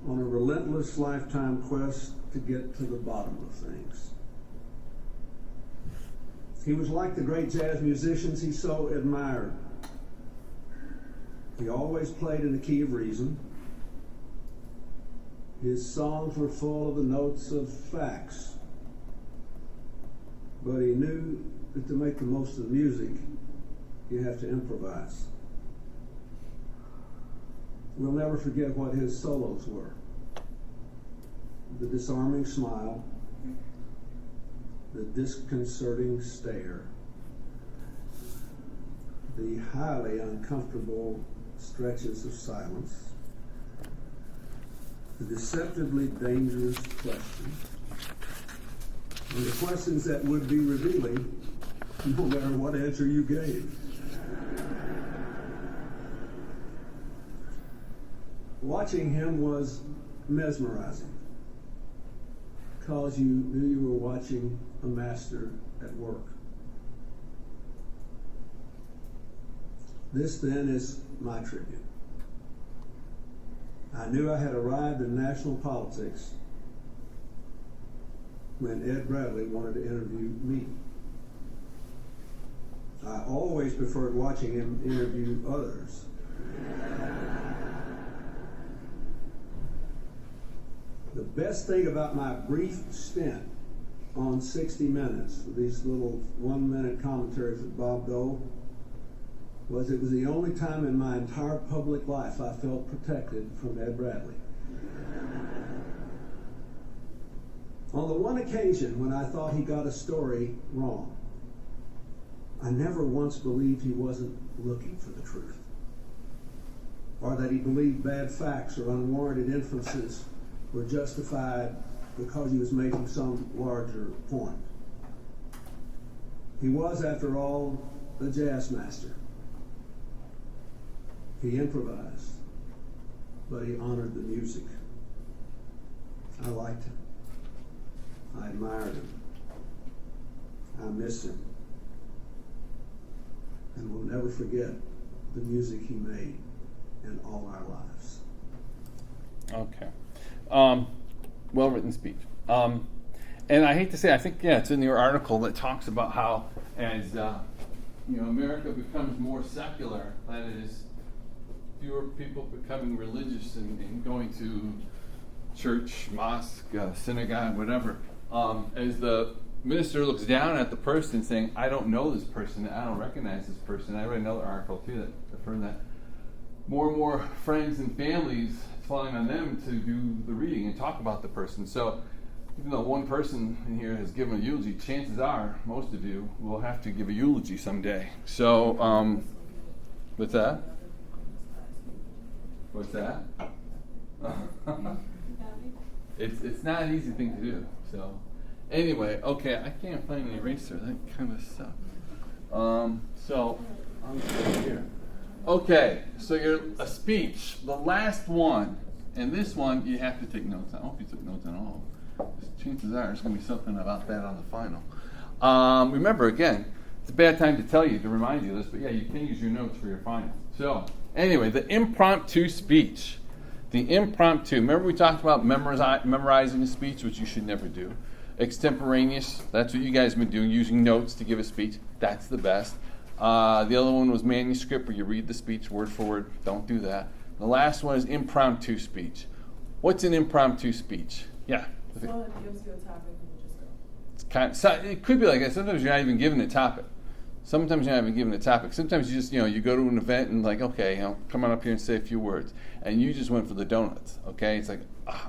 on a relentless lifetime quest to get to the bottom of things. He was like the great jazz musicians he so admired. He always played in the key of reason. His songs were full of the notes of facts. But he knew that to make the most of the music, you have to improvise. We'll never forget what his solos were. The disarming smile, the disconcerting stare, the highly uncomfortable stretches of silence, the deceptively dangerous questions, and the questions that would be revealing no matter what answer you gave. Watching him was mesmerizing because you knew you were watching a master at work. This then is my tribute. I knew I had arrived in national politics when Ed Bradley wanted to interview me. I always preferred watching him interview others. The best thing about my brief stint on 60 Minutes, these little 1-minute commentaries with Bob Dole, was it was the only time in my entire public life I felt protected from Ed Bradley. On the one occasion when I thought he got a story wrong, I never once believed he wasn't looking for the truth, or that he believed bad facts or unwarranted inferences were justified because he was making some larger point. He was, after all, a jazz master. He improvised, but he honored the music. I liked him. I admired him. I miss him. And we'll never forget the music he made in all our lives. Okay. Well-written speech. And I hate to say, I think, it's in your article that talks about how as, America becomes more secular, that is, fewer people becoming religious and going to church, mosque, synagogue, whatever, as the minister looks down at the person saying, I don't know this person, I don't recognize this person. I read another article too that affirmed that more and more friends and families, it's falling on them to do the reading and talk about the person. So even though one person in here has given a eulogy, chances are most of you will have to give a eulogy someday. So, what's that? What's that? It's not an easy thing to do. So anyway, okay, I can't find an eraser. That kind of sucks. So I'm here. Okay, so you're a speech. The last one, and this one you have to take notes on. I hope you took notes on all. Chances are there's going to be something about that on the final. Remember, again, it's a bad time to tell you, to remind you of this, but yeah, you can use your notes for your final. So anyway, the impromptu speech. The impromptu. Remember we talked about memorizing a speech, which you should never do. Extemporaneous. That's what you guys have been doing, using notes to give a speech. That's the best. The other one was manuscript, where you read the speech word for word. Don't do that. The last one is impromptu speech. What's an impromptu speech? Yeah. So it gives you a topic and you just go. It's it could be like that. Sometimes you're not even given a topic. Sometimes you're not even given a topic. Sometimes you just, you go to an event and like, okay, come on up here and say a few words. And you just went for the donuts, okay? It's like,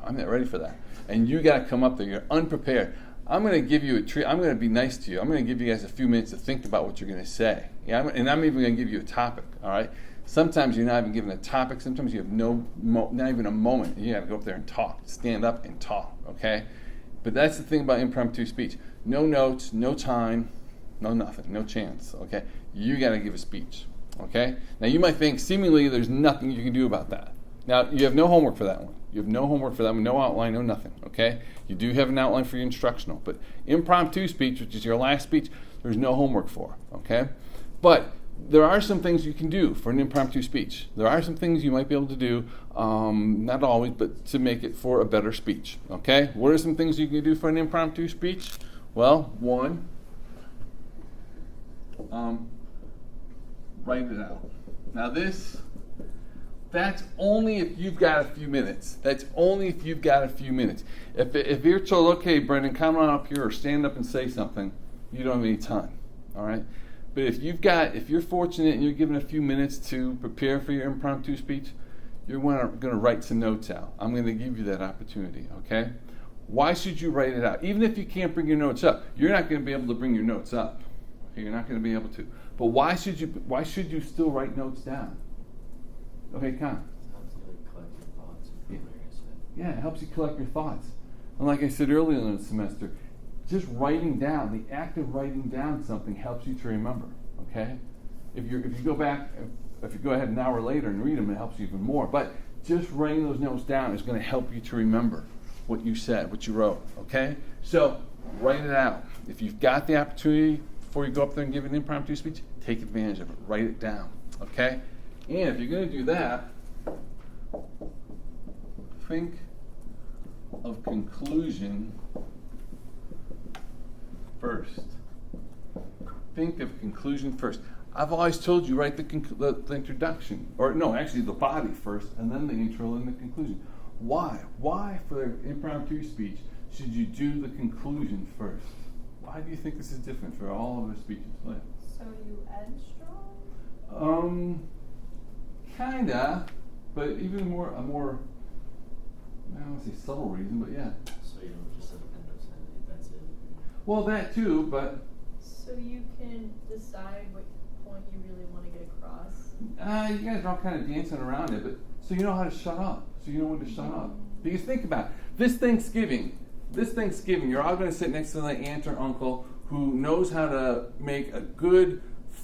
I'm not ready for that. And you got to come up there. You're unprepared. I'm going to give you a treat. I'm going to be nice to you. I'm going to give you guys a few minutes to think about what you're going to say. Yeah, and I'm even going to give you a topic, all right? Sometimes you're not even given a topic. Sometimes you have not even a moment. You got to go up there and talk. Stand up and talk, okay? But that's the thing about impromptu speech. No notes, no time, no nothing, no chance, okay? You got to give a speech, okay? Now you might think seemingly there's nothing you can do about that. Now you have no homework for that one. You have no homework for that one, no outline, no nothing, okay? You do have an outline for your instructional, but impromptu speech, which is your last speech, there's no homework for, okay? But there are some things you can do for an impromptu speech. There are some things you might be able to do, not always, but to make it for a better speech, okay? What are some things you can do for an impromptu speech? Well, one, write it out. Now that's only if you've got a few minutes. That's only if you've got a few minutes. If you're told, okay, Brendan, come on up here or stand up and say something, you don't have any time, all right? But if you're fortunate and you're given a few minutes to prepare for your impromptu speech, you're going to write some notes out. I'm going to give you that opportunity, okay? Why should you write it out? Even if you can't bring your notes up, you're not going to be able to bring your notes up. You're not going to be able to. But why should you still write notes down? Okay, Con. It helps you collect your thoughts. Yeah, it helps you collect your thoughts. And like I said earlier in the semester, just writing down, the act of writing down something helps you to remember, okay? If you go ahead an hour later and read them, it helps you even more. But just writing those notes down is going to help you to remember what you said, what you wrote, okay? So write it out. If you've got the opportunity before you go up there and give an impromptu speech, take advantage of it. Write it down, okay? And if you're going to do that, think of conclusion first. Think of conclusion first. I've always told you, write the introduction, or no, actually the body first, and then the intro and the conclusion. Why? Why for the impromptu speech should you do the conclusion first? Why do you think this is different for all other speeches? So you end strong? Kinda, but even a more, I don't want to say subtle reason, but yeah. So you don't just end up saying that's it. Well, that too, but. So you can decide what point you really want to get across? You guys are all kind of dancing around it, but so you know how to shut up. So you know when to shut up. Because think about it. This Thanksgiving, you're all going to sit next to the aunt or uncle who knows how to make a good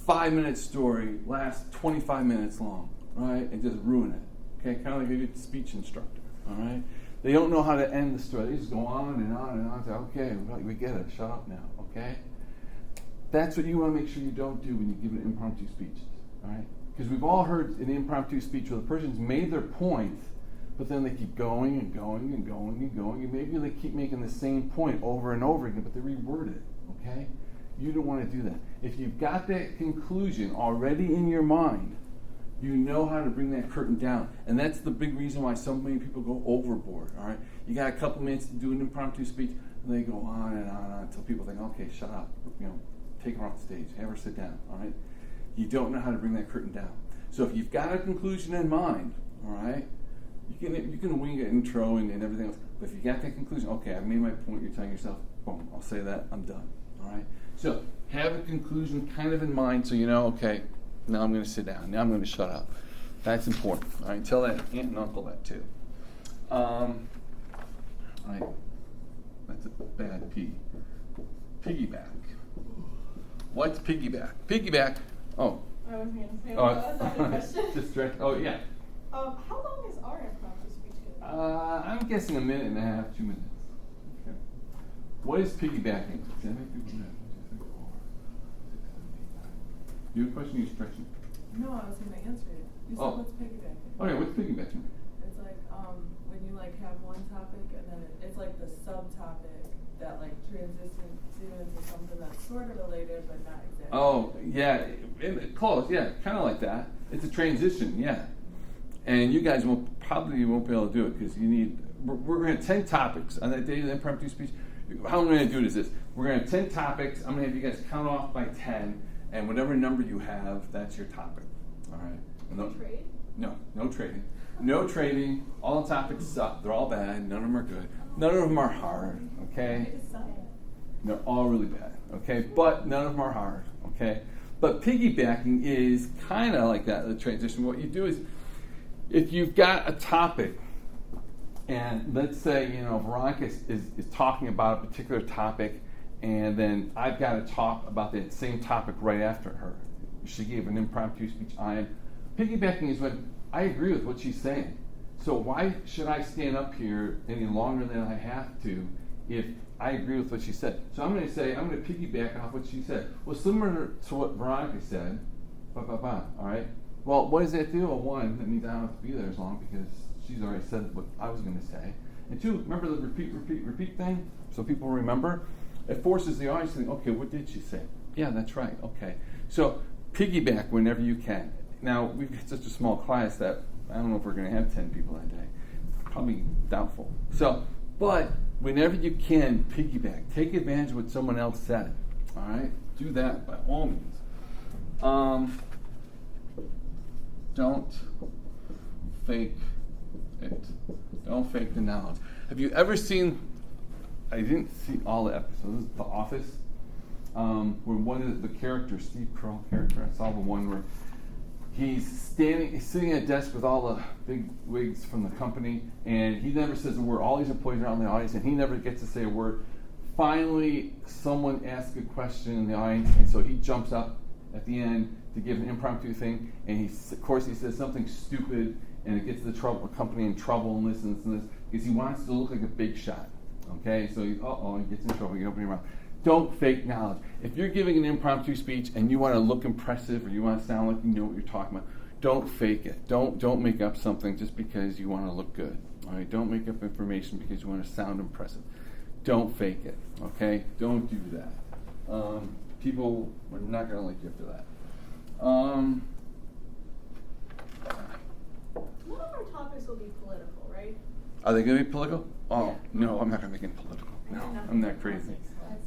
5-minute story last 25 minutes long, right? And just ruin it. Okay, kind of like a good speech instructor, all right? They don't know how to end the story. They just go on and on and on. Say, okay, we get it. Shut up now, okay? That's what you want to make sure you don't do when you give an impromptu speech, all right? Because we've all heard an impromptu speech where the person's made their point, but then they keep going and going and going and going, and maybe they keep making the same point over and over again, but they reword it, okay? You don't want to do that. If you've got that conclusion already in your mind, you know how to bring that curtain down. And that's the big reason why so many people go overboard, all right? You got a couple minutes to do an impromptu speech, and they go on and on and on until people think, okay, shut up, take her off the stage, have her sit down, all right? You don't know how to bring that curtain down. So if you've got a conclusion in mind, all right, you can wing an intro and everything else, but if you got that conclusion, okay, I've made my point, you're telling yourself, boom, I'll say that, I'm done, all right? So have a conclusion kind of in mind so you know, okay, now I'm going to sit down, now I'm going to shut up. That's important, all right? Tell that aunt and uncle that too. All right. P. Piggyback. What's piggyback? Piggyback. Oh. I was going to say, Oh, that was a question. just direct. Oh, yeah. How long is our impromptu speech going to be? I'm guessing a minute and a half, 2 minutes. Okay. What is piggybacking? You have a question? You stretching? No, I was going to answer it. You said what's piggybacking? Oh yeah, what's piggybacking? It's like when you like have one topic and then it's like the subtopic that like transitions into something that's sort of related but not exactly. Oh yeah, close. Yeah, kind of like that. It's a transition. Yeah, and you guys probably won't be able to do it because you need. We're going to have 10 topics on that day of the impromptu speech. How I'm going to do it is this: we're going to have 10 topics. I'm going to have you guys count off by 10, and whatever number you have, that's your topic. All right. No trade? No trading. No trading. All the topics suck. They're all bad. None of them are good. None of them are hard. Okay. They're all really bad. Okay, but none of them are hard. Okay, but piggybacking is kind of like that. The transition. What you do is, if you've got a topic, and let's say Veronica is talking about a particular topic, and then I've got to talk about that same topic right after her. She gave an impromptu speech. Piggybacking is when I agree with what she's saying. So why should I stand up here any longer than I have to if I agree with what she said? So I'm going to piggyback off what she said. Well, similar to what Veronica said, all right? Well, what does that do? Well, one, that means I don't have to be there as long because she's already said what I was going to say. And two, remember the repeat thing? So people remember? It forces the audience to think, okay, what did she say? Yeah, that's right, okay. So piggyback whenever you can. Now, we've got such a small class that I don't know if we're going to have 10 people that day. Probably doubtful. So, but whenever you can, piggyback. Take advantage of what someone else said. All right? Do that by all means. Don't fake it. Don't fake the knowledge. Have you ever seen, I didn't see all the episodes, The Office, where one of the characters, Steve Carell character, I saw the one where he's sitting at a desk with all the big wigs from the company, and he never says a word. All these employees are out in the audience, and he never gets to say a word. Finally, someone asks a question in the audience, and so he jumps up at the end to give an impromptu thing, and he says something stupid, and it gets the company in trouble and this and this and this, because he wants to look like a big shot. Okay, so he gets in trouble. You open your mouth. Don't fake knowledge. If you're giving an impromptu speech and you want to look impressive or you want to sound like you know what you're talking about, don't fake it. Don't make up something just because you want to look good. All right? Don't make up information because you want to sound impressive. Don't fake it. Okay? Don't do that. People are not going to like you after that. One of our topics will be political, right? Are they going to be political? Oh, yeah. No, I'm not going to make it political. No, I'm not crazy.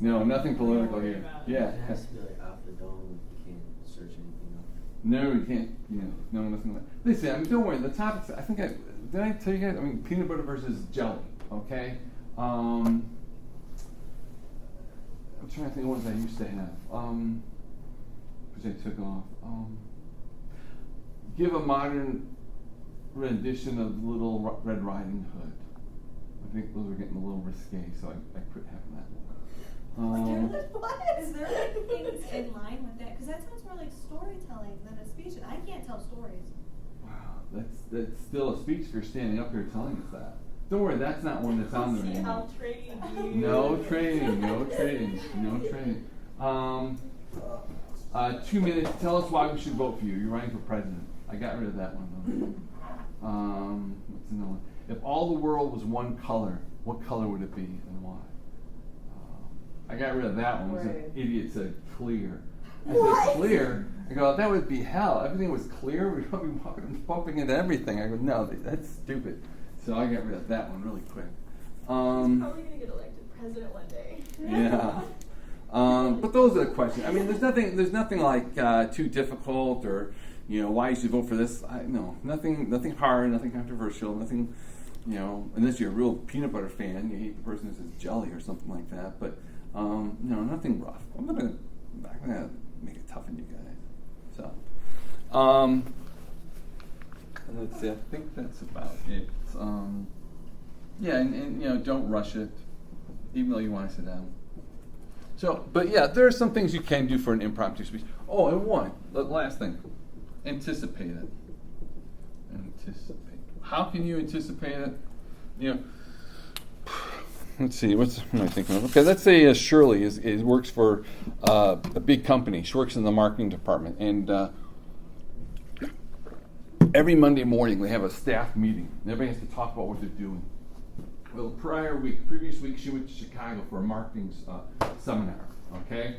No, nothing political here. Yeah. It has to be like off the dome. You can't search anything up. No, you can't. No, nothing like that. Listen, don't worry. The topics, did I tell you guys? Peanut butter versus jelly, okay? I'm trying to think of what I used to have. Which I took off. Give a modern rendition of Little Red Riding Hood. I think those are getting a little risque, so I quit having that one. Is there like things in line with that? Because that sounds more like storytelling than a speech, and I can't tell stories. Wow, that's still a speech if you're standing up here telling us that. Don't worry, that's not one that's on the radio. How trading No trading. 2 minutes. Tell us why we should vote for you. You're running for president. I got rid of that one though. What's another one? If all the world was one color, what color would it be and why? I got rid of that one. An idiot said clear. I said clear. I go, that would be hell. Everything was clear. We'd be bumping into everything. I go, no, that's stupid. So I got rid of that one really quick. He's probably going to get elected president one day. Yeah. But those are the questions. There's nothing like too difficult or why you should vote for this. Nothing hard, nothing controversial, nothing. Unless you're a real peanut butter fan, you hate the person who says jelly or something like that. But nothing rough. I'm not gonna make it tough on you guys. So, let's see. I think that's about it. And don't rush it. even though you want to sit down. So, but yeah, there are some things you can do for an impromptu speech. Oh, and the last thing, anticipate it. Anticipate. How can you anticipate it? You know, let's see, what am I thinking of? Okay, let's say Shirley works for a big company. She works in the marketing department, and every Monday morning they have a staff meeting. Everybody has to talk about what they're doing. Well, previous week, she went to Chicago for a marketing seminar, okay?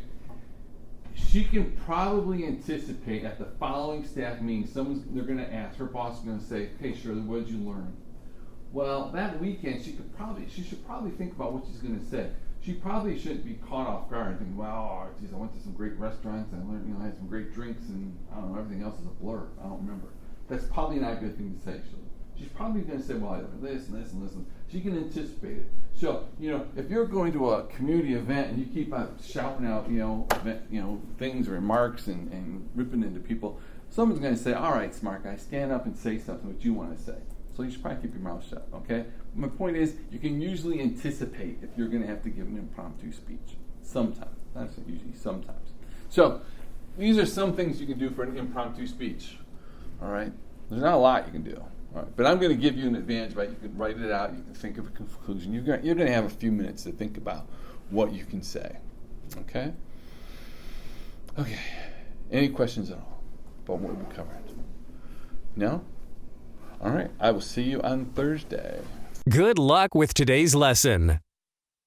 She can probably anticipate at the following staff meeting, they're going to ask, her boss is going to say, hey, Shirley, what did you learn? Well, that weekend, she should probably think about what she's going to say. She probably shouldn't be caught off guard and think, well, geez, I went to some great restaurants, and I learned, I had some great drinks, and I don't know, everything else is a blur. I don't remember. That's probably not a good thing to say, Shirley. She's probably going to say, well, I learned this and this and this. And she can anticipate it. So, if you're going to a community event and you keep on shouting out, things or remarks and ripping into people, someone's going to say, all right, smart guy, stand up and say something what you want to say. So you should probably keep your mouth shut, okay? My point is, you can usually anticipate if you're going to have to give an impromptu speech. Sometimes. Not usually, sometimes. So, these are some things you can do for an impromptu speech, all right? There's not a lot you can do. All right, but I'm going to give you an advantage, right? You can write it out. You can think of a conclusion. You're going to have a few minutes to think about what you can say. Okay? Okay. Any questions at all about what we covered? No? All right. I will see you on Thursday. Good luck with today's lesson.